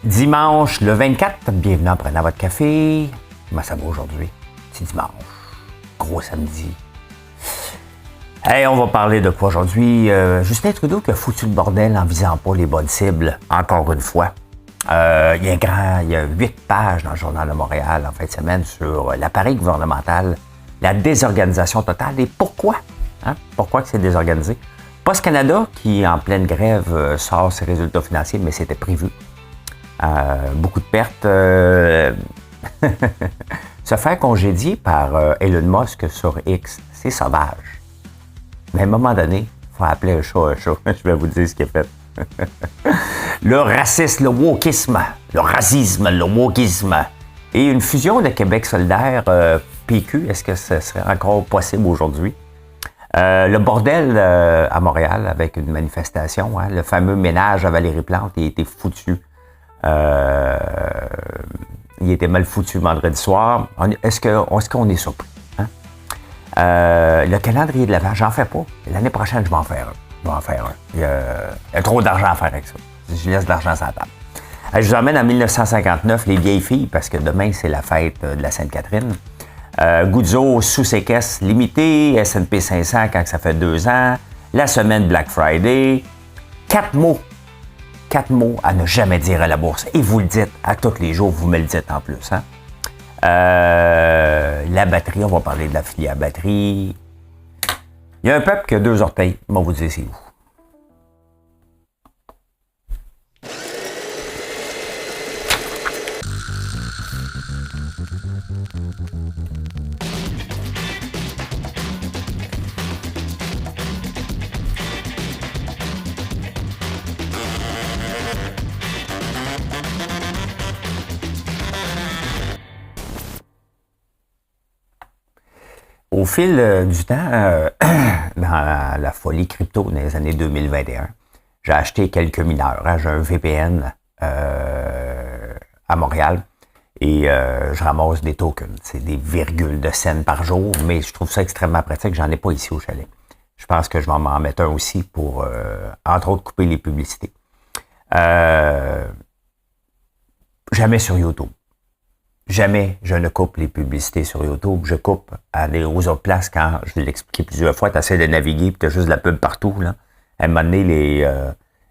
Dimanche le 24, bienvenue en prenant votre café. Comment ça va aujourd'hui? C'est dimanche, gros samedi. Hey, on va parler de quoi aujourd'hui? Justin Trudeau qui a foutu le bordel en visant pas les bonnes cibles, encore une fois. Il y a 8 pages dans le Journal de Montréal en fin de semaine sur l'appareil gouvernemental, la désorganisation totale et pourquoi. Pourquoi que c'est désorganisé? Post Canada, qui en pleine grève sort ses résultats financiers, mais c'était prévu. Beaucoup de pertes. Se faire congédier par Elon Musk sur X, c'est sauvage. Mais à un moment donné, il faut appeler un chat un chat. Je vais vous dire ce qu'il a fait. Le racisme, le wokisme, le racisme, le wokisme. Et une fusion de Québec solidaire PQ, est-ce que ce serait encore possible aujourd'hui? Le bordel à Montréal avec une manifestation, le fameux ménage à Valérie Plante, il a été foutu. Il était mal foutu vendredi soir. Est-ce qu'on est surpris? Le calendrier de l'Avent, j'en fais pas. L'année prochaine, je vais en faire un. Il y a trop d'argent à faire avec ça. Je laisse de l'argent sur la table. Je vous emmène en 1959, les vieilles filles, parce que demain, c'est la fête de la Sainte-Catherine. Guzzo sous séquestre limité, S&P 500 quand ça fait 2 ans, la semaine Black Friday. 4 mots à ne jamais dire à la bourse. Et vous le dites à tous les jours, vous me le dites en plus. La batterie, on va parler de la filière batterie. Il y a un peuple qui a 2 orteils. On va vous dire c'est où. Au fil du temps, dans la folie crypto dans les années 2021, j'ai acheté quelques mineurs. J'ai un VPN à Montréal et je ramasse des tokens. C'est des virgules de cents par jour, mais je trouve ça extrêmement pratique. J'en ai pas ici au chalet. Je pense que je vais m'en mettre un aussi pour, entre autres, couper les publicités. Jamais sur YouTube. Jamais je ne coupe les publicités sur YouTube. Je coupe aux autres places quand, je l'ai expliqué plusieurs fois, tu essaies de naviguer et tu as juste de la pub partout. Là. À un moment donné,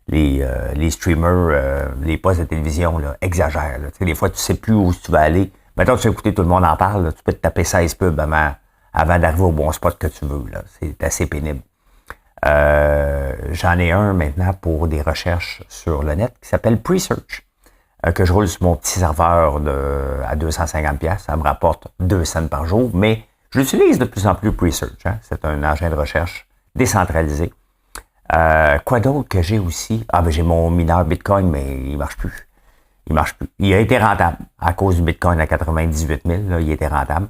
les streamers, les postes de télévision là, exagèrent. Là. Tu sais, des fois, tu sais plus où tu vas aller. Maintenant, tu sais écouter, tout le monde en parle. Là. Tu peux te taper 16 pubs avant d'arriver au bon spot que tu veux. Là. C'est assez pénible. J'en ai un maintenant pour des recherches sur le net qui s'appelle Presearch. Que je roule sur mon petit serveur à 250$. Ça me rapporte 2 cents par jour, mais je l'utilise de plus en plus Presearch. C'est un engin de recherche décentralisé. Quoi d'autre que j'ai aussi? J'ai mon mineur Bitcoin, mais il marche plus. Il a été rentable. À cause du Bitcoin à 98 000, là, il était rentable.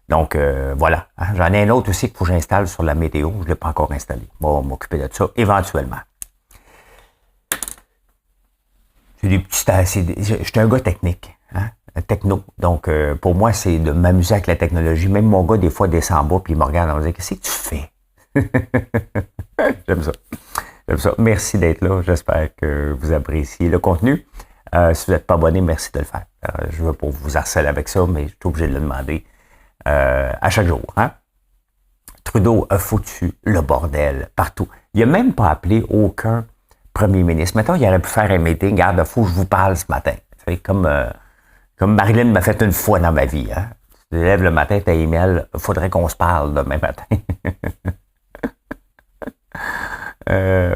Donc, voilà. J'en ai un autre aussi qu'il faut que j'installe sur la météo. Je ne l'ai pas encore installé. Bon, on va m'occuper de ça éventuellement. Je suis un gars technique, techno. Donc, pour moi, c'est de m'amuser avec la technologie. Même mon gars, des fois, descend en bas puis il me regarde et me dit « Qu'est-ce que tu fais? » J'aime ça. Merci d'être là. J'espère que vous appréciez le contenu. Si vous n'êtes pas abonné, merci de le faire. Je ne veux pas vous harceler avec ça, mais je suis obligé de le demander à chaque jour. Trudeau a foutu le bordel partout. Il n'a même pas appelé aucun premier ministre. Mettons, il aurait pu faire un meeting. Regarde, il faut que je vous parle ce matin. Tu sais, comme Marilyn m'a fait une fois dans ma vie. Tu te lèves le matin, ta email, il faudrait qu'on se parle demain matin.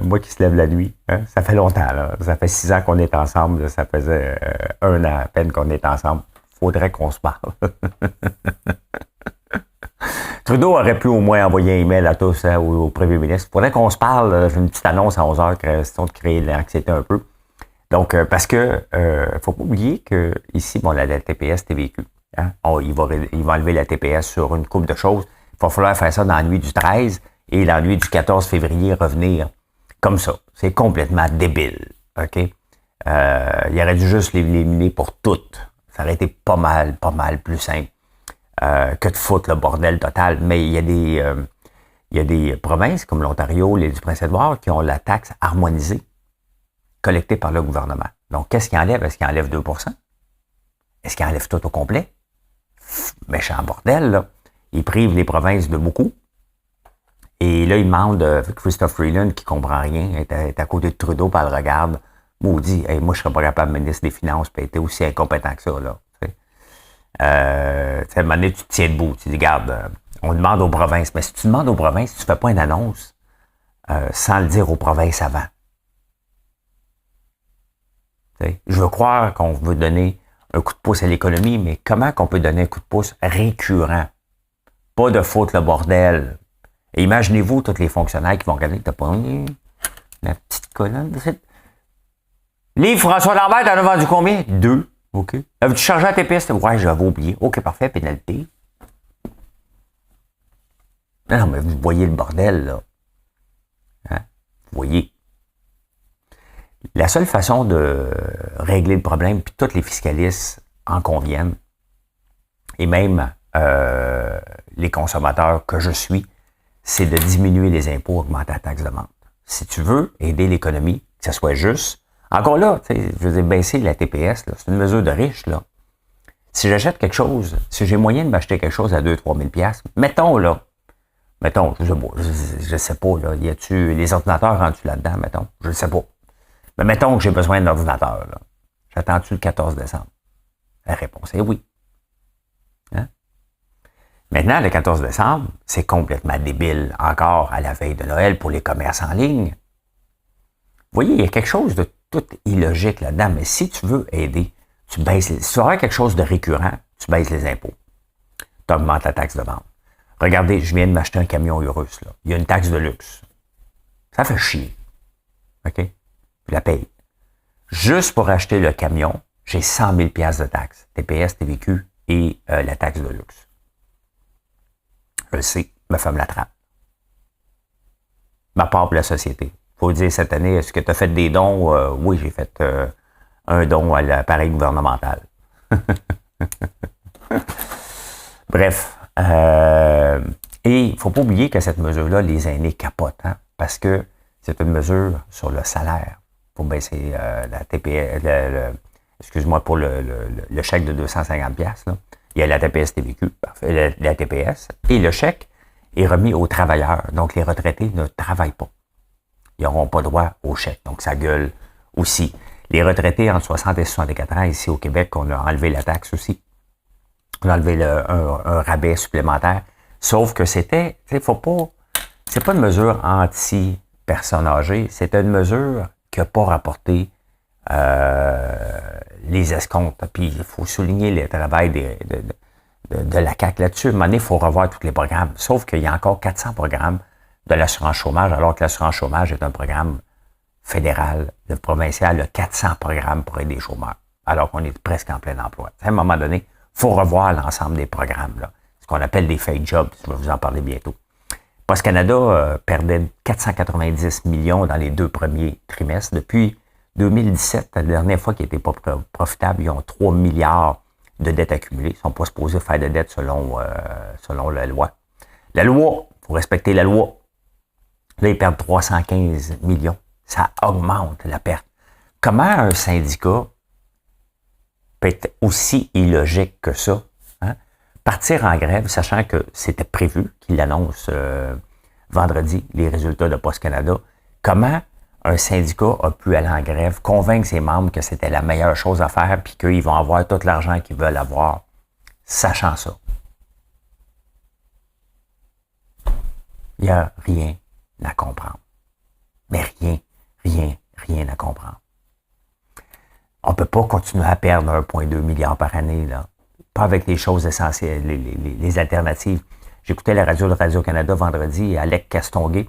Moi qui se lève la nuit, ça fait longtemps. Là. Ça fait 6 ans qu'on est ensemble. Là. Ça faisait 1 an à peine qu'on est ensemble. Faudrait qu'on se parle. Trudeau aurait pu au moins envoyer un email à tous au premier ministre. Il faudrait qu'on se parle. J'ai une petite annonce à 11h, question de créer l'anxiété un peu. Donc, parce que faut pas oublier que ici, bon, la TPS TVQ, il va enlever la TPS sur une couple de choses. Il va falloir faire ça dans la nuit du 13 et dans la nuit du 14 février revenir comme ça. C'est complètement débile. OK? Il aurait dû juste l'éliminer pour toutes. Ça aurait été pas mal plus simple. Que de foutre le bordel total. Mais il y a des provinces comme l'Ontario, l'île du Prince-Édouard qui ont la taxe harmonisée collectée par le gouvernement. Donc, qu'est-ce qu'il enlève? Est-ce qu'il enlève 2 Est-ce qu'il enlève tout au complet? Méchant bordel, là. Il prive les provinces de beaucoup. Et là, il demande Christophe Freeland, qui comprend rien, est à côté de Trudeau, par le regarde. Maudit, hey, moi, je serais pas capable de ministre des Finances, puis être aussi incompétent que ça, là. À un moment donné, tu te tiens debout. Tu dis, regarde, on demande aux provinces. Mais si tu demandes aux provinces, tu fais pas une annonce sans le dire aux provinces avant. Je veux croire qu'on veut donner un coup de pouce à l'économie, mais comment qu'on peut donner un coup de pouce récurrent? Pas de faute le bordel. Et imaginez-vous tous les fonctionnaires qui vont regarder, t'as pas la petite colonne. Livre François Lambert, t'en as vendu combien? 2. OK. Avais-tu chargé à TPS? Ouais, j'avais oublié. OK, parfait, pénalité. Non, mais vous voyez le bordel, là. Hein? Vous voyez. La seule façon de régler le problème, puis tous les fiscalistes en conviennent, et même les consommateurs que je suis, c'est de diminuer les impôts, augmenter la taxe de vente. Si tu veux aider l'économie, que ça soit juste, encore là, je veux dire, baisser la TPS, c'est une mesure de riche, là. Si j'achète quelque chose, si j'ai moyen de m'acheter quelque chose à 2-3 000 $, mettons, je sais pas, là, y a-tu les ordinateurs rendus là-dedans, mettons, je ne sais pas. Mais mettons que j'ai besoin d'un ordinateur, là. J'attends-tu le 14 décembre? La réponse est oui. Hein? Maintenant, le 14 décembre, c'est complètement débile encore à la veille de Noël pour les commerces en ligne. Vous voyez, il y a quelque chose de tout illogique là-dedans, mais si tu veux aider, si tu veux avoir quelque chose de récurrent, tu baisses les impôts. Tu augmentes la taxe de vente. Regardez, je viens de m'acheter un camion Urus, là. Il y a une taxe de luxe. Ça fait chier. OK? Je la paye. Juste pour acheter le camion, j'ai 100 000 $ de taxes. TPS, TVQ et la taxe de luxe. Je le sais, ma femme l'attrape. Ma part pour la société. Faut dire cette année, est-ce que tu as fait des dons? Oui, j'ai fait un don à l'appareil gouvernemental. Bref. Et il ne faut pas oublier que cette mesure-là, les aînés capotent, hein, parce que c'est une mesure sur le salaire. Il faut baisser la TPS, excuse-moi, pour le chèque de 250 $. Là. Il y a la TPS TVQ, la TPS, et le chèque est remis aux travailleurs. Donc, les retraités ne travaillent pas. Ils n'auront pas droit au chèque. Donc, ça gueule aussi. Les retraités entre 60 et 64 ans, ici au Québec, on a enlevé la taxe aussi. On a enlevé un rabais supplémentaire. Sauf que c'était, faut pas, c'est pas une mesure anti-personnes âgées, c'est une mesure qui n'a pas rapporté les escomptes. Puis il faut souligner le travail de la CAQ là-dessus. À un moment donné, il faut revoir tous les programmes. Sauf qu'il y a encore 400 programmes de l'assurance chômage, alors que l'assurance chômage est un programme fédéral. Le provincial a 400 programmes pour aider les chômeurs, alors qu'on est presque en plein emploi. À un moment donné, il faut revoir l'ensemble des programmes, là. Ce qu'on appelle des fake jobs. Je vais vous en parler bientôt. Post Canada perdait 490 millions dans les 2 premiers trimestres. Depuis 2017, la dernière fois qu'ils n'étaient pas profitables, ils ont 3 milliards de dettes accumulées. Ils ne sont pas supposés faire de dettes selon la loi. La loi, il faut respecter la loi. Là, ils perdent 315 millions. Ça augmente la perte. Comment un syndicat peut être aussi illogique que ça? Hein? Partir en grève, sachant que c'était prévu qu'il annonce vendredi les résultats de Post Canada. Comment un syndicat a pu aller en grève, convaincre ses membres que c'était la meilleure chose à faire puis qu'ils vont avoir tout l'argent qu'ils veulent avoir, sachant ça? Il n'y a rien à comprendre. Mais rien à comprendre. On ne peut pas continuer à perdre 1,2 milliard par année, là. Pas avec les choses essentielles, les alternatives. J'écoutais la radio de Radio-Canada vendredi et Alec Castonguay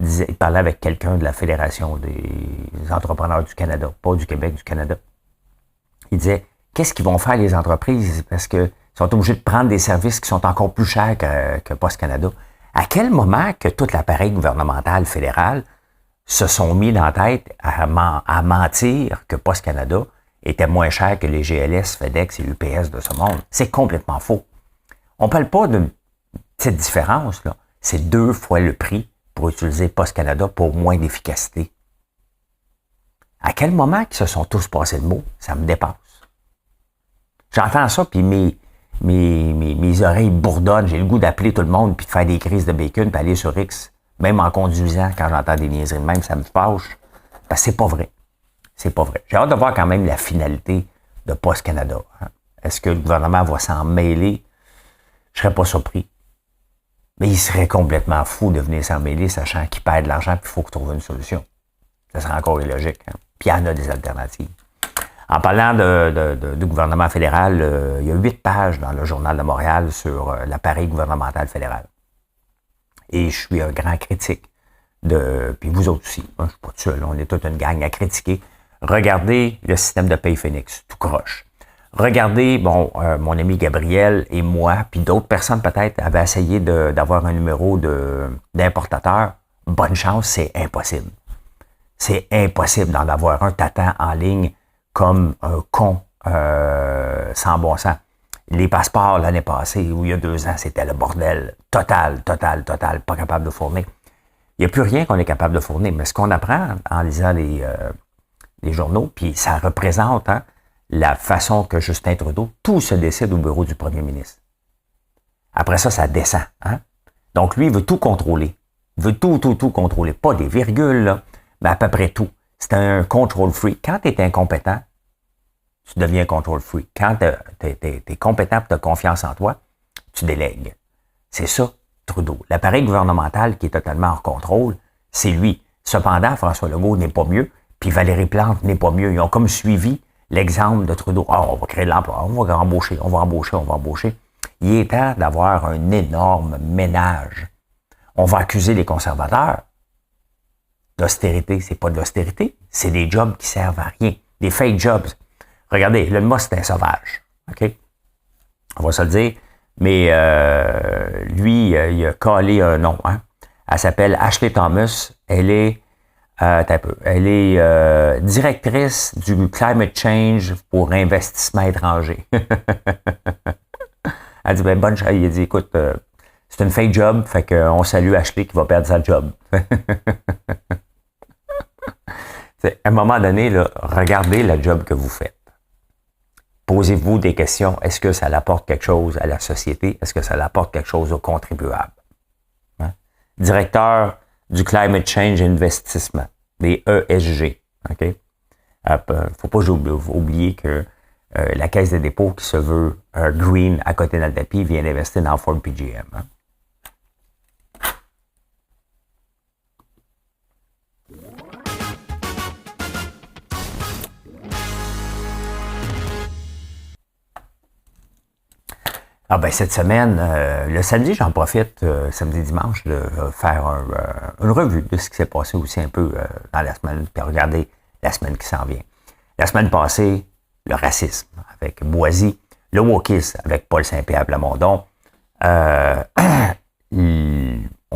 il parlait avec quelqu'un de la Fédération des entrepreneurs du Canada, pas du Québec, du Canada. Il disait, qu'est-ce qu'ils vont faire les entreprises? Parce qu'ils sont obligés de prendre des services qui sont encore plus chers que Post Canada. À quel moment que tout l'appareil gouvernemental fédéral se sont mis dans la tête à mentir que Post Canada était moins cher que les GLS, FedEx et UPS de ce monde? C'est complètement faux. On ne parle pas d'une petite différence, là. C'est 2 fois le prix pour utiliser Post Canada pour moins d'efficacité. À quel moment qu'ils se sont tous passés le mot? Ça me dépasse. J'entends ça, puis mes oreilles bourdonnent. J'ai le goût d'appeler tout le monde, puis de faire des crises de bacon, puis aller sur X. Même en conduisant, quand j'entends des niaiseries de même, ça me fâche. Parce que c'est pas vrai. C'est pas vrai. J'ai hâte de voir quand même la finalité de Post Canada. Hein. Est-ce que le gouvernement va s'en mêler? Je serais pas surpris. Mais il serait complètement fou de venir s'en mêler, sachant qu'il perd de l'argent, puis il faut trouver une solution. Ça serait encore illogique. Hein. Puis il y en a des alternatives. En parlant du gouvernement fédéral, il y a 8 pages dans le Journal de Montréal sur l'appareil gouvernemental fédéral. Et je suis un grand critique puis vous autres aussi, hein, je ne suis pas tout seul, on est toute une gang à critiquer. Regardez le système de paye Phoenix, tout croche. Regardez, mon ami Gabriel et moi, puis d'autres personnes peut-être, avaient essayé d'avoir un numéro d'importateur. Bonne chance, c'est impossible. C'est impossible d'en avoir un. T'attends en ligne comme un con sans bon sens. Les passeports l'année passée, ou il y a 2 ans, c'était le bordel. Total, pas capable de fournir. Il n'y a plus rien qu'on est capable de fournir. Mais ce qu'on apprend en lisant les journaux, puis ça représente la façon que Justin Trudeau, tout se décide au bureau du premier ministre. Après ça, ça descend. Hein? Donc lui, il veut tout contrôler. Il veut tout contrôler. Pas des virgules, là, mais à peu près tout. C'est un control freak. Quand tu es incompétent, tu deviens control freak. Quand tu es compétent et tu as confiance en toi, tu délègues. C'est ça, Trudeau. L'appareil gouvernemental qui est totalement hors contrôle, c'est lui. Cependant, François Legault n'est pas mieux, puis Valérie Plante n'est pas mieux. Ils ont comme suivi l'exemple de Trudeau. Ah, on va créer de l'emploi, on va embaucher. Il est temps d'avoir un énorme ménage. On va accuser les conservateurs d'austérité. C'est pas de l'austérité, c'est des jobs qui servent à rien. Des fake jobs. Regardez, le Musk, c'est un sauvage. OK? On va se le dire. Mais lui, il a collé un nom. Hein? Elle s'appelle Ashley Thomas. Elle est directrice du Climate Change pour investissement étranger. Elle dit, bonne chance. Il a dit, écoute, c'est une fake job, fait qu'on salue Ashley qui va perdre sa job. À un moment donné, là, regardez le job que vous faites. Posez-vous des questions. Est-ce que ça apporte quelque chose à la société? Est-ce que ça apporte quelque chose aux contribuables? Hein? Directeur du Climate Change Investissement, des ESG. OK? Faut pas oublier que la Caisse de dépôt qui se veut green à côté dans le tapis vient d'investir dans Ford PGM. Hein? Ah ben cette semaine, le samedi, j'en profite, samedi dimanche, de faire une revue de ce qui s'est passé aussi un peu dans la semaine, puis regarder la semaine qui s'en vient. La semaine passée, le racisme avec Boisy, le wokisme avec Paul Saint-Pierre Plamondon. On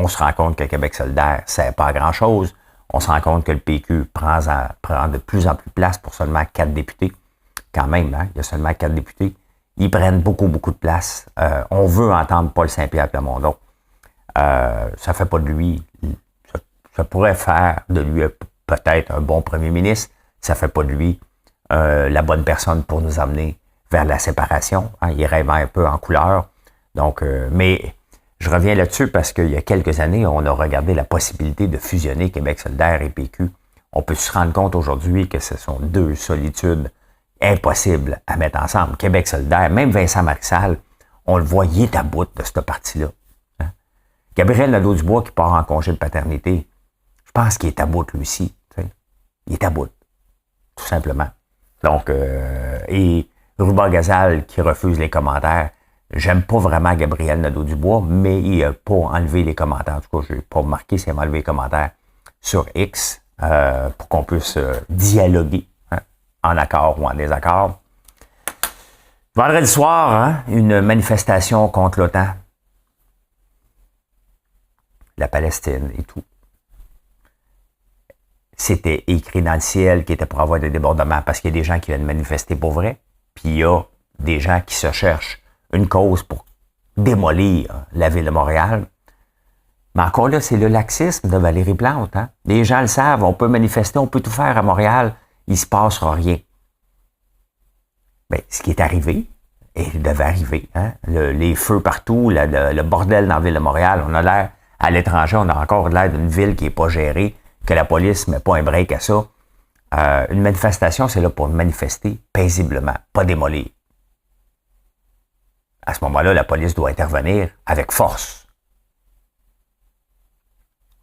se rend compte que Québec solidaire, ça n'est pas grand-chose. On se rend compte que le PQ prend de plus en plus de place pour seulement 4 députés. Quand même, hein, il y a seulement 4 députés. Ils prennent beaucoup de place. On veut entendre Paul Saint-Pierre Plamondon. Ça fait pas de lui. Ça pourrait faire de lui peut-être un bon premier ministre. Ça fait pas de lui la bonne personne pour nous amener vers la séparation. Hein, il rêve un peu en couleur. Donc, mais je reviens là-dessus parce qu'il y a quelques années, on a regardé la possibilité de fusionner Québec solidaire et PQ. On peut se rendre compte aujourd'hui que ce sont 2 solitudes impossibles à mettre ensemble. Québec solidaire, même Vincent Marissal, on le voit, il est à bout de cette partie-là. Hein? Gabriel Nadeau-Dubois qui part en congé de paternité, je pense qu'il est à bout lui aussi. T'sais. Il est à bout, tout simplement. Donc, et Ruba Gazal qui refuse les commentaires. J'aime pas vraiment Gabriel Nadeau-Dubois, mais il n'a pas enlevé les commentaires. En tout cas, je n'ai pas remarqué s'il a enlevé les commentaires sur X pour qu'on puisse dialoguer. En accord ou en désaccord. Vendredi soir, hein, une manifestation contre l'OTAN. La Palestine et tout. C'était écrit dans le ciel qu'il était pour avoir des débordements parce qu'il y a des gens qui viennent manifester pour vrai, puis il y a des gens qui se cherchent une cause pour démolir la ville de Montréal. Mais encore là, c'est le laxisme de Valérie Plante. Hein? Les gens le savent, on peut manifester, on peut tout faire à Montréal. il ne se passera rien. Ben, ce qui est arrivé, et il devait arriver, hein? Les feux partout, le bordel dans la ville de Montréal, on a l'air, à l'étranger, on a encore l'air d'une ville qui n'est pas gérée, que la police ne met pas un break à ça. Une manifestation, c'est là pour manifester paisiblement, pas démolir. À ce moment-là, la police doit intervenir avec force.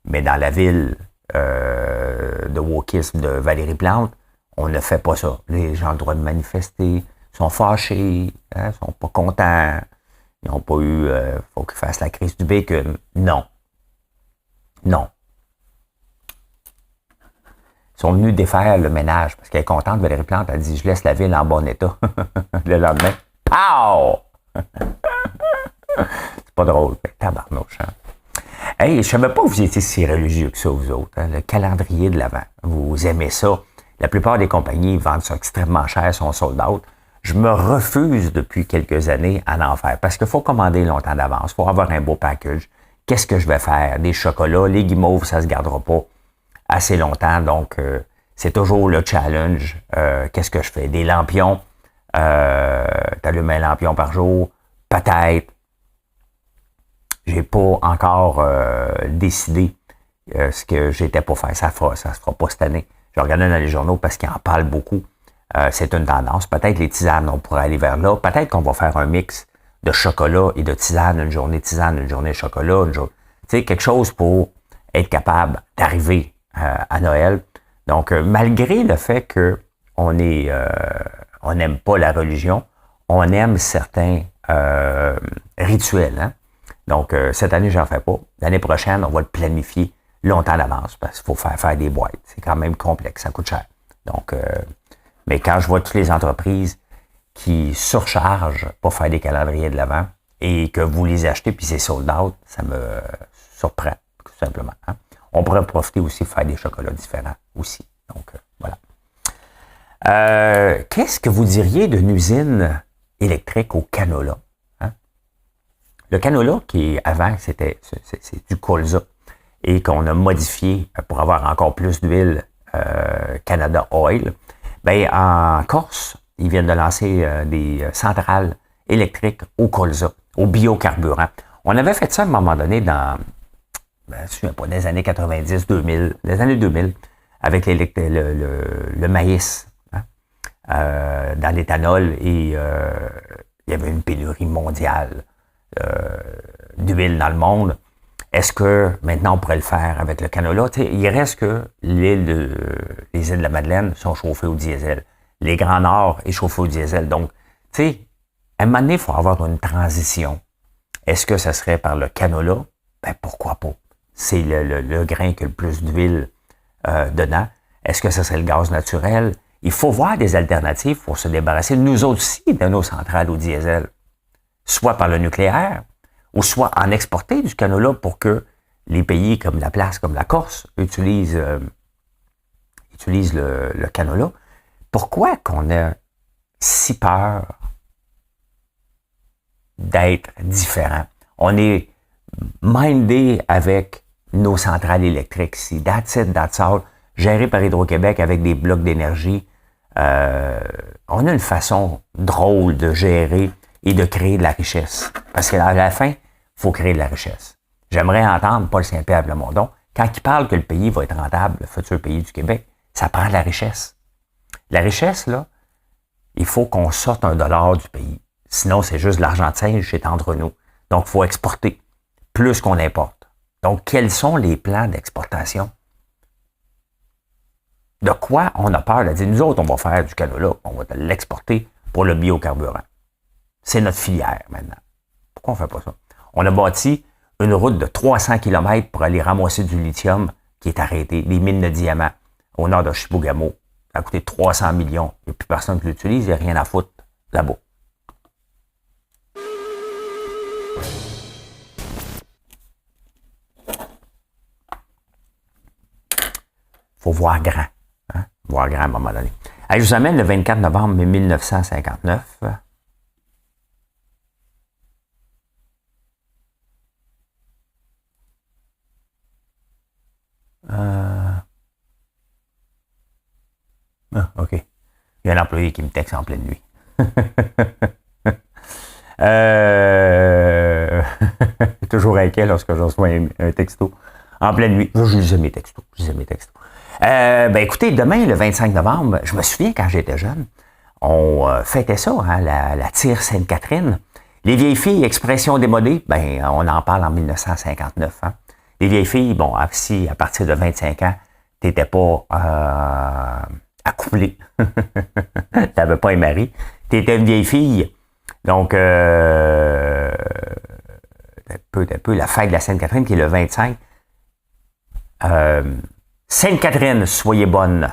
Mais dans la ville de wokisme de Valérie Plante, on ne fait pas ça. Les gens ont le droit de manifester, sont fâchés, hein, sont pas contents, ils n'ont pas eu, faut qu'ils fassent la crise du bacon. Non. Non. Ils sont venus défaire le ménage parce qu'elle est contente, Valérie Plante, elle dit, je laisse la ville en bon état. Le lendemain, pow! C'est pas drôle, tabarnouche, hein? Hey, je savais pas que vous étiez si religieux que ça, vous autres. Hein? Le calendrier de l'Avent. Vous aimez ça. La plupart des compagnies vendent ça extrêmement cher, sont sold out. Je me refuse depuis quelques années à en faire parce qu'il faut commander longtemps d'avance. Il faut avoir un beau package. Qu'est-ce que je vais faire? Des chocolats, les guimauves, ça se gardera pas assez longtemps. Donc, c'est toujours le challenge. Qu'est-ce que je fais? Des lampions. T'allumes un lampion par jour. Peut-être. J'ai pas encore décidé ce que j'étais pour faire. Ça se fera pas cette année. Je regardais dans les journaux parce qu'ils en parlent beaucoup. C'est une tendance. Peut-être les tisanes, on pourrait aller vers là. Peut-être qu'on va faire un mix de chocolat et de tisane, une journée tisane, une journée chocolat, tu sais, quelque chose pour être capable d'arriver à Noël. Donc, malgré le fait que on n'aime pas la religion, on aime certains rituels, hein? Donc, cette année, j'en fais pas. L'année prochaine, on va le planifier longtemps d'avance parce qu'il faut faire des boîtes. C'est quand même complexe, ça coûte cher. Donc, mais quand je vois toutes les entreprises qui surchargent pour faire des calendriers de l'Avent et que vous les achetez puis c'est sold out, ça me surprend, tout simplement. Hein? On pourrait profiter aussi de faire des chocolats différents aussi. Donc, voilà. Qu'est-ce que vous diriez d'une usine électrique au canola? Le canola, qui avant, c'est du colza et qu'on a modifié pour avoir encore plus d'huile Canada Oil, ben en Corse, ils viennent de lancer des centrales électriques au colza, au biocarburant. On avait fait ça à un moment donné dans, je ne me souviens pas, des années 90, 2000, les années 2000, avec le maïs, hein, dans l'éthanol et il y avait une pénurie mondiale d'huile dans le monde. Est-ce que maintenant on pourrait le faire avec le canola? T'sais, il reste que les îles de la Madeleine sont chauffées au diesel. Les Grands Nord est chauffé au diesel. Donc, tu sais, à un moment donné, il faut avoir une transition. Est-ce que ça serait par le canola? Ben, pourquoi pas? C'est le grain qui a le plus d'huile dedans. Est-ce que ça serait le gaz naturel? Il faut voir des alternatives pour se débarrasser, nous autres aussi, de nos centrales au diesel. Soit par le nucléaire, ou soit en exporter du canola pour que les pays comme la place, comme la Corse, utilisent le canola. Pourquoi qu'on a si peur d'être différent? On est mindé avec nos centrales électriques ici. That's it, that's all. Géré par Hydro-Québec avec des blocs d'énergie. On a une façon drôle de gérer et de créer de la richesse. Parce qu'à la fin, il faut créer de la richesse. J'aimerais entendre Paul Saint-Pierre Plamondon, quand il parle que le pays va être rentable, le futur pays du Québec, ça prend de la richesse. La richesse, là, il faut qu'on sorte $1 du pays. Sinon, c'est juste de l'argent de singe, c'est entre nous. Donc, il faut exporter plus qu'on importe. Donc, quels sont les plans d'exportation? De quoi on a peur de dire, nous autres, on va faire du canola, on va l'exporter pour le biocarburant. C'est notre filière maintenant. Pourquoi on ne fait pas ça? On a bâti une route de 300 km pour aller ramasser du lithium qui est arrêté, des mines de diamants au nord de Chibougamau. Ça a coûté 300 millions. Il n'y a plus personne qui l'utilise, il n'y a rien à foutre là-bas. Faut voir grand. Hein? Voir grand à un moment donné. Allez, je vous amène le 24 novembre 1959. Ah, OK. Il y a un employé qui me texte en pleine nuit. Toujours inquiet lorsque je reçois un texto en pleine nuit. Je lisais mes textos. Écoutez, demain, le 25 novembre, je me souviens quand j'étais jeune, on fêtait ça, hein, la tire Sainte-Catherine. Les vieilles filles, expression démodée, on en parle en 1959. Hein. Les vieilles filles, bon, si à partir de 25 ans, tu n'étais pas accouplé, tu n'avais pas un mari, tu étais une vieille fille. Donc, un peu la fête de la Sainte-Catherine qui est le 25. Sainte-Catherine, soyez bonne.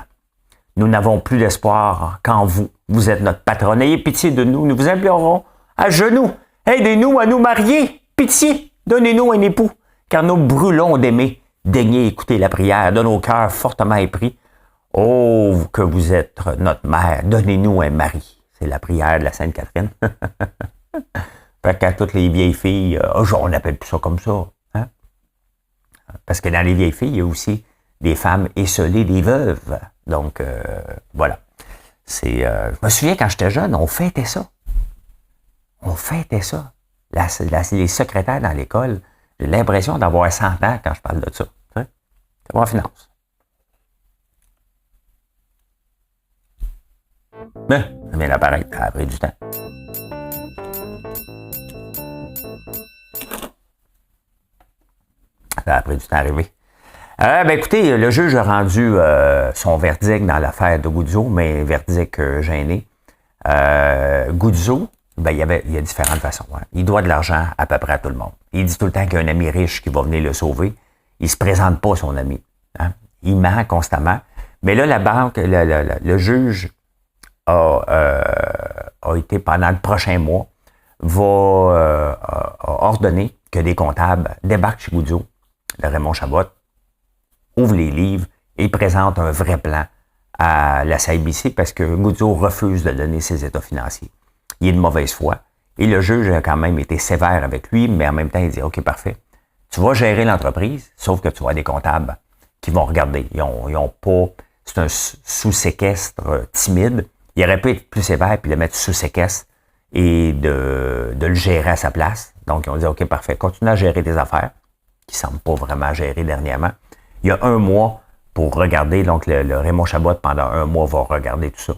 Nous n'avons plus d'espoir qu'en vous. Vous êtes notre patronne. Ayez pitié de nous. Nous vous implorons à genoux. Aidez-nous à nous marier. Pitié. Donnez-nous un époux. Car nous brûlons d'aimer. Daignez écouter la prière de nos cœurs fortement épris. Oh, que vous êtes notre mère. Donnez-nous un mari. C'est la prière de la Sainte-Catherine. Fait qu'à toutes les vieilles filles, on n'appelle plus ça comme ça. Hein? Parce que dans les vieilles filles, il y a aussi des femmes esselées, des veuves. Donc, voilà. Je me souviens quand j'étais jeune, on fêtait ça. Les secrétaires dans l'école, j'ai l'impression d'avoir 100 ans quand je parle de ça. Hein? C'est moi en finance. Mais, ça vient d'apparaître, ça a pris du temps. Ça a pris du temps à arriver. Écoutez, le juge a rendu son verdict dans l'affaire de Guzzo, mais verdict gêné. Guzzo, il y a différentes façons. Hein. Il doit de l'argent à peu près à tout le monde. Il dit tout le temps qu'il y a un ami riche qui va venir le sauver. Il se présente pas, son ami. Hein. Il ment constamment. Mais là, la banque, le juge a été, pendant le prochain mois, va ordonner que des comptables débarquent chez Guzzo, de Raymond Chabot, ouvre les livres et présente un vrai plan à la CIBC parce que Guzzo refuse de donner ses états financiers. Il est de mauvaise foi. Et le juge a quand même été sévère avec lui, mais en même temps, il dit, OK, parfait. Tu vas gérer l'entreprise, sauf que tu vas des comptables qui vont regarder. Ils ont pas... C'est un sous-séquestre timide. Il aurait pu être plus sévère puis le mettre sous séquestre et de le gérer à sa place. Donc, ils ont dit, OK, parfait, continue à gérer tes affaires, qui ne semblent pas vraiment gérer dernièrement. Il y a un mois pour regarder, donc le Raymond Chabot, pendant un mois, va regarder tout ça.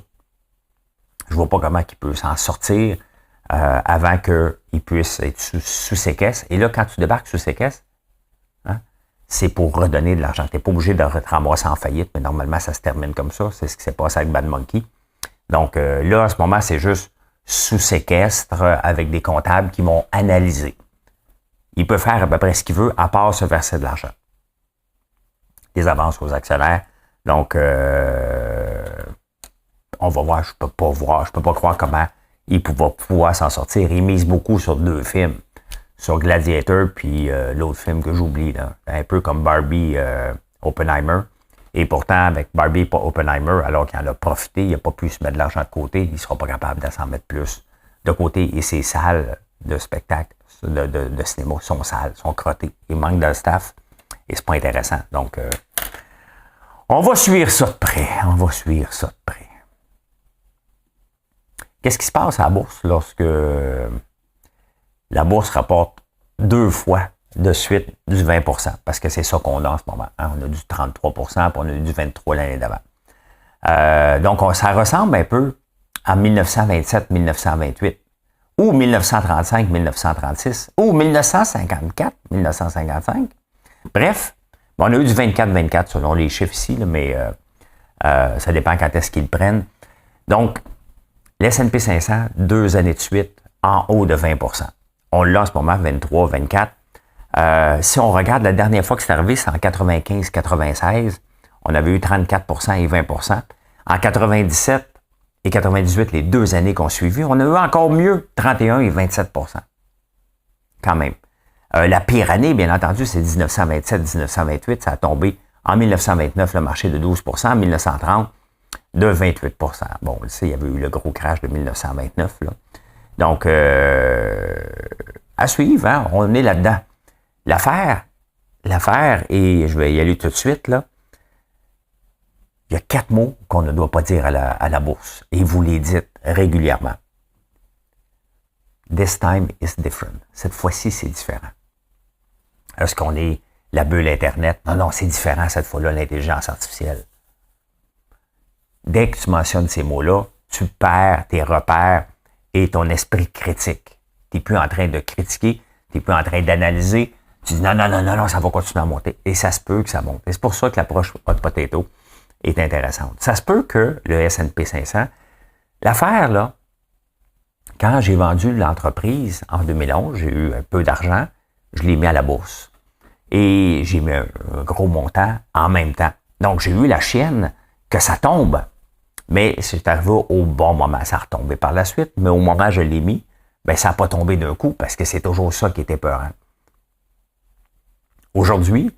Je vois pas comment il peut s'en sortir avant qu'il puisse être sous séquestre. Et là, quand tu débarques sous séquestre, hein, c'est pour redonner de l'argent. Tu n'es pas obligé de te ramasser en faillite, mais normalement, ça se termine comme ça. C'est ce qui s'est passé avec Bad Monkey. Donc là, en ce moment, c'est juste sous séquestre avec des comptables qui vont analyser. Il peut faire à peu près ce qu'il veut, à part se verser de l'argent. Des avances aux actionnaires. Donc, on va voir, je peux pas croire comment il va pouvoir s'en sortir. Il mise beaucoup sur deux films, sur Gladiator, puis l'autre film que j'oublie, là, un peu comme Barbie Oppenheimer. Et pourtant, avec Barbie et Oppenheimer, alors qu'il en a profité, il n'a pas pu se mettre de l'argent de côté, il ne sera pas capable de s'en mettre plus de côté. Et ses salles de spectacle, de cinéma, sont sales, sont crottées. Il manque de staff et c'est pas intéressant. Donc, on va suivre ça de près. Qu'est-ce qui se passe à la bourse lorsque la bourse rapporte 2 fois de suite du 20%? Parce que c'est ça qu'on a en ce moment. Hein? On a du 33%, puis on a du 23% l'année d'avant. Donc, ça ressemble un peu à 1927-1928, ou 1935-1936, ou 1954-1955. Bref, on a eu du 24-24 selon les chiffres ici, là, mais ça dépend quand est-ce qu'ils le prennent. Donc, l'S&P 500, 2 années de suite, en haut de 20%. On l'a en ce moment, 23-24. Si on regarde la dernière fois que c'est arrivé, c'est en 95-96. On avait eu 34% et 20%. En 97 et 98, les 2 années qu'on suivi, on a eu encore mieux, 31 et 27%. Quand même. La pire année, bien entendu, c'est 1927-1928. Ça a tombé en 1929, le marché de 12%, en 1930, de 28%. Bon, on le sait, il y avait eu le gros crash de 1929. Là. Donc, à suivre, hein, on est là-dedans. L'affaire, et je vais y aller tout de suite, là, Il y a 4 mots qu'on ne doit pas dire à la bourse. Et vous les dites régulièrement. This time is different. Cette fois-ci, c'est différent. Est-ce qu'on est la bulle Internet? Non, non, c'est différent cette fois-là, l'intelligence artificielle. Dès que tu mentionnes ces mots-là, tu perds tes repères et ton esprit critique. Tu n'es plus en train de critiquer, tu n'es plus en train d'analyser. Tu dis non, non, non, non, non, ça va continuer à monter. Et ça se peut que ça monte. Et c'est pour ça que l'approche hot potato est intéressante. Ça se peut que le S&P 500, l'affaire, là, quand j'ai vendu l'entreprise en 2011, j'ai eu un peu d'argent, je l'ai mis à la bourse. Et j'ai mis un gros montant en même temps. Donc, j'ai eu la chienne que ça tombe. Mais c'est arrivé au bon moment. Ça a retombé par la suite, mais au moment où je l'ai mis, ben, ça n'a pas tombé d'un coup parce que c'est toujours ça qui était peurant. Aujourd'hui,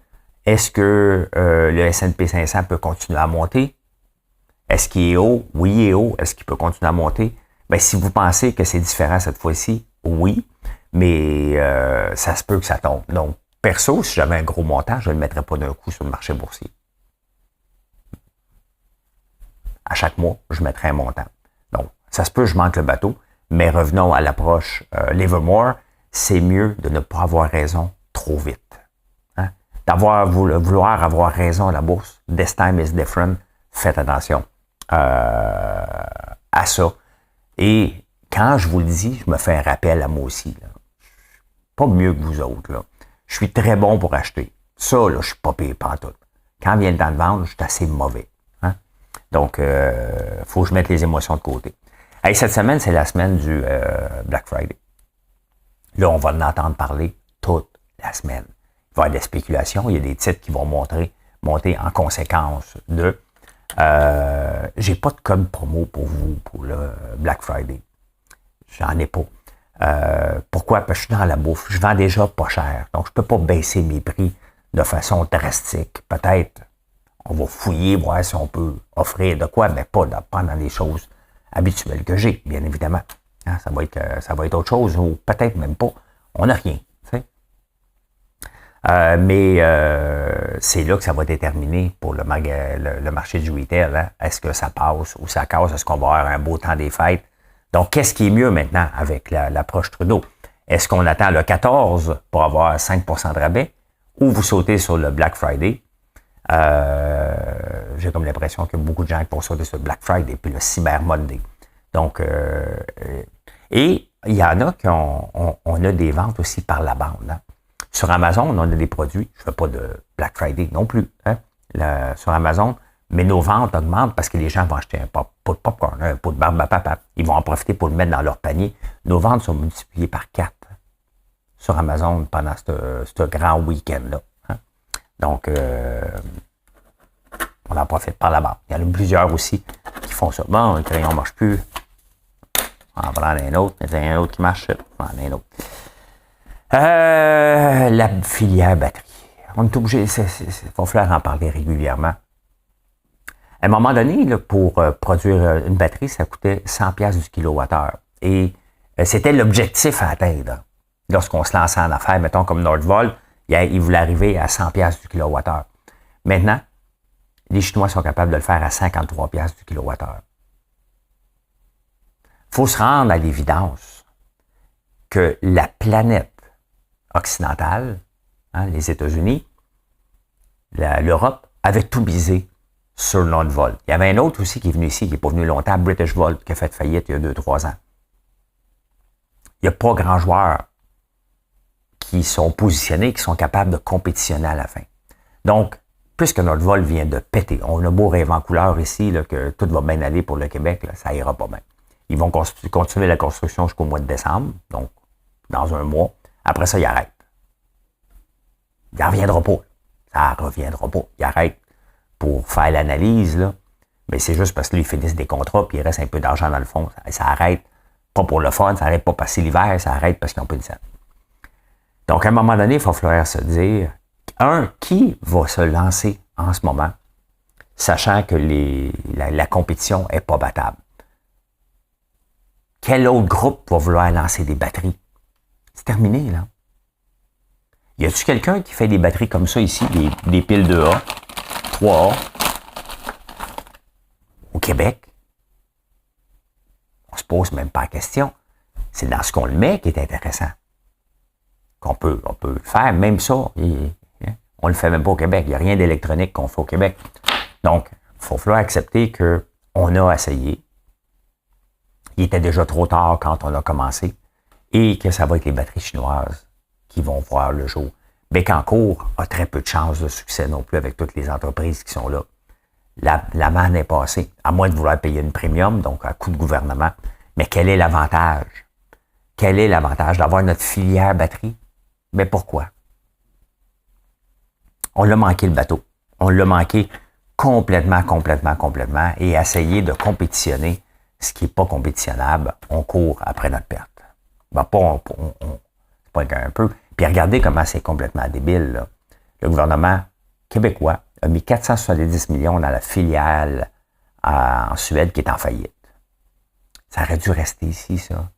est-ce que le S&P 500 peut continuer à monter? Est-ce qu'il est haut? Oui, il est haut. Est-ce qu'il peut continuer à monter? Ben, si vous pensez que c'est différent cette fois-ci, oui, mais ça se peut que ça tombe. Donc, perso, si j'avais un gros montant, je ne le mettrais pas d'un coup sur le marché boursier. À chaque mois, je mettrais un montant. Donc, ça se peut, je manque le bateau, mais revenons à l'approche Livermore, c'est mieux de ne pas avoir raison trop vite. Hein? Vouloir avoir raison à la bourse, this time is different, faites attention à ça. Et quand je vous le dis, je me fais un rappel à moi aussi. Là. Pas mieux que vous autres. Là. Je suis très bon pour acheter. Ça, là, je suis pas payé pantoute. Quand vient le temps de vendre, je suis assez mauvais. Hein? Donc, faut que je mette les émotions de côté. Hey, cette semaine, c'est la semaine du Black Friday. Là, on va en entendre parler toute la semaine. Il va y avoir des spéculations. Il y a des titres qui vont monter en conséquence de... j'ai pas de code promo pour vous pour le Black Friday. J'en ai pas. Pourquoi? Parce que je suis dans la bouffe. Je vends déjà pas cher. Donc, je peux pas baisser mes prix de façon drastique. Peut-être, on va fouiller, voir si on peut offrir de quoi, mais pas dans les choses habituelles que j'ai, bien évidemment. Hein, ça va être autre chose, ou peut-être même pas. On n'a rien. Mais c'est là que ça va déterminer pour le marché du retail. Hein? Est-ce que ça passe ou ça casse? Est-ce qu'on va avoir un beau temps des fêtes? Donc, qu'est-ce qui est mieux maintenant avec l'approche Trudeau? Est-ce qu'on attend le 14 pour avoir 5% de rabais ou vous sautez sur le Black Friday? J'ai comme l'impression qu'il y a beaucoup de gens qui vont sauter sur le Black Friday puis le Cyber Monday. Donc, et il y en a qui on a des ventes aussi par la bande. Hein? Sur Amazon, on a des produits. Je ne fais pas de Black Friday non plus. Hein? Sur Amazon, mais nos ventes augmentent parce que les gens vont acheter un pot de popcorn, un pot de barbe à papa. Ils vont en profiter pour le mettre dans leur panier. Nos ventes sont multipliées par 4 sur Amazon pendant ce grand week-end-là. Hein? Donc, on en profite par là-bas. Il y en a plusieurs aussi qui font ça. Bon, le crayon ne marche plus. On va en prendre un autre. Il y en a un autre qui marche. On va en prendre un autre. La filière batterie. On est obligé, il va falloir en parler régulièrement. À un moment donné, là, pour produire une batterie, ça coûtait 100$ du kilowattheure. Et c'était l'objectif à atteindre. Lorsqu'on se lançait en affaires, mettons comme Nordvolt, il voulait arriver à 100$ du kilowattheure. Maintenant, les Chinois sont capables de le faire à 53$ du kilowattheure. Il faut se rendre à l'évidence que la planète occidentale, hein, les États-Unis, l'Europe, avait tout misé sur Nordvolt. Il y avait un autre aussi qui est venu ici, qui n'est pas venu longtemps, British Volt, qui a fait faillite il y a 2-3 ans. Il n'y a pas grand joueurs qui sont positionnés, qui sont capables de compétitionner à la fin. Donc, puisque Nordvolt vient de péter, on a beau rêver en couleur ici, là, que tout va bien aller pour le Québec, là, ça ira pas bien. Ils vont continuer la construction jusqu'au mois de décembre, donc dans un mois. Après ça, il arrête. Il n'en reviendra pas. Ça ne reviendra pas. Il arrête pour faire l'analyse, là. Mais c'est juste parce qu'ils finissent des contrats puis il reste un peu d'argent dans le fond. Ça arrête pas pour le fun, ça arrête pas passer l'hiver, ça arrête parce qu'ils n'ont pas de scène. Donc, à un moment donné, il va falloir se dire, qui va se lancer en ce moment, sachant que la compétition n'est pas battable? Quel autre groupe va vouloir lancer des batteries? C'est terminé, là. Y a-tu quelqu'un qui fait des batteries comme ça ici, des piles 2A, 3A, Québec, on se pose même pas la question. C'est dans ce qu'on le met qui est intéressant. On peut le faire, même ça. On le fait même pas au Québec. Il n'y a rien d'électronique qu'on fait au Québec. Donc, il faut falloir accepter qu'on a essayé. Il était déjà trop tard quand on a commencé et que ça va être les batteries chinoises qui vont voir le jour. Bécancour a très peu de chances de succès non plus avec toutes les entreprises qui sont là. La manne est passée, à moins de vouloir payer une premium, donc à coût de gouvernement. Mais quel est l'avantage? Quel est l'avantage d'avoir notre filière batterie? Mais pourquoi? On l'a manqué le bateau. On l'a manqué complètement, et essayer de compétitionner ce qui n'est pas compétitionnable, on court après notre perte. Ben, c'est pas un peu. Puis regardez comment c'est complètement débile, là. Le gouvernement québécois a mis 470 millions dans la filiale en Suède qui est en faillite. Ça aurait dû rester ici, ça.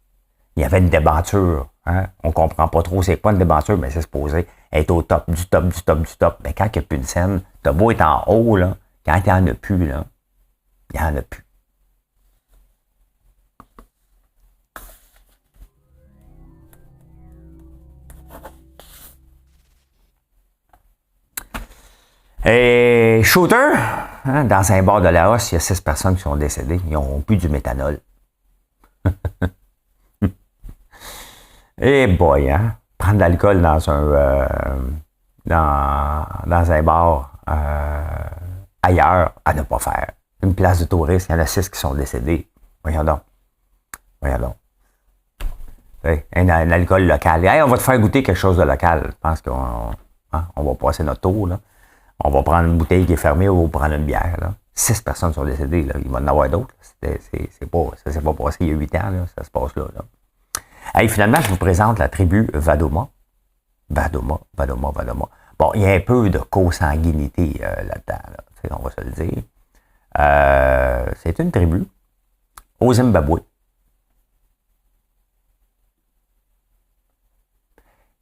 Il y avait une débenture. Hein? On ne comprend pas trop c'est quoi une débenture, mais c'est supposé être au top, du top, du top, du top. Mais quand il n'y a plus de scène, t'as beau être en haut, là, quand il n'y en a plus, là, il n'y en a plus. Et shooter, hein, dans un bar de Laos, il y a 6 personnes qui sont décédées. Ils ont bu du méthanol. Eh boy, hein? Prendre de l'alcool dans un bar ailleurs, à ne pas faire. Une place de touristes, il y en a 6 qui sont décédés. Voyons donc. Un alcool local. Hey, on va te faire goûter quelque chose de local. Je pense qu'on va passer notre tour, là. On va prendre une bouteille qui est fermée ou on va prendre une bière. Là. 6 personnes sont décédées. Là. Il va en avoir d'autres. Ça ne s'est pas passé il y a 8 ans. Là. Ça se passe là. Hey, finalement, je vous présente la tribu Vadoma. Vadoma. Bon, il y a un peu de consanguinité là-dedans. Là. On va se le dire. C'est une tribu au Zimbabwe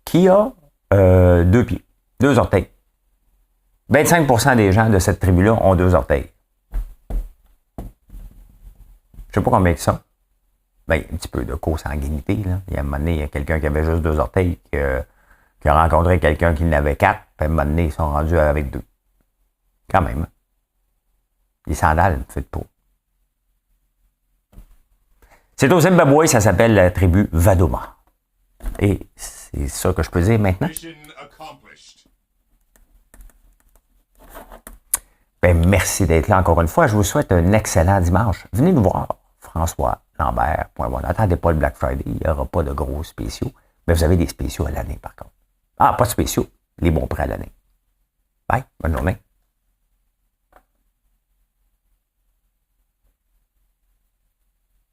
qui a 2 pieds, 2 orteils. 25% des gens de cette tribu-là ont 2 orteils. Je ne sais pas combien que ça. Ben, un petit peu de consanguinité. Là. Il y a un moment donné, il y a quelqu'un qui avait juste 2 orteils qui a rencontré quelqu'un qui en avait 4. Puis à un moment donné, ils sont rendus avec 2. Quand même. Les sandales ne faites pas. C'est au Zimbabwe, ça s'appelle la tribu Vadoma. Et c'est ça que je peux dire maintenant. Ben, merci d'être là encore une fois. Je vous souhaite un excellent dimanche. Venez nous voir, François-Lambert.1. N'attendez pas le Black Friday, il n'y aura pas de gros spéciaux. Mais vous avez des spéciaux à l'année, par contre. Ah, pas de spéciaux, les bons prêts à l'année. Bye, bonne journée.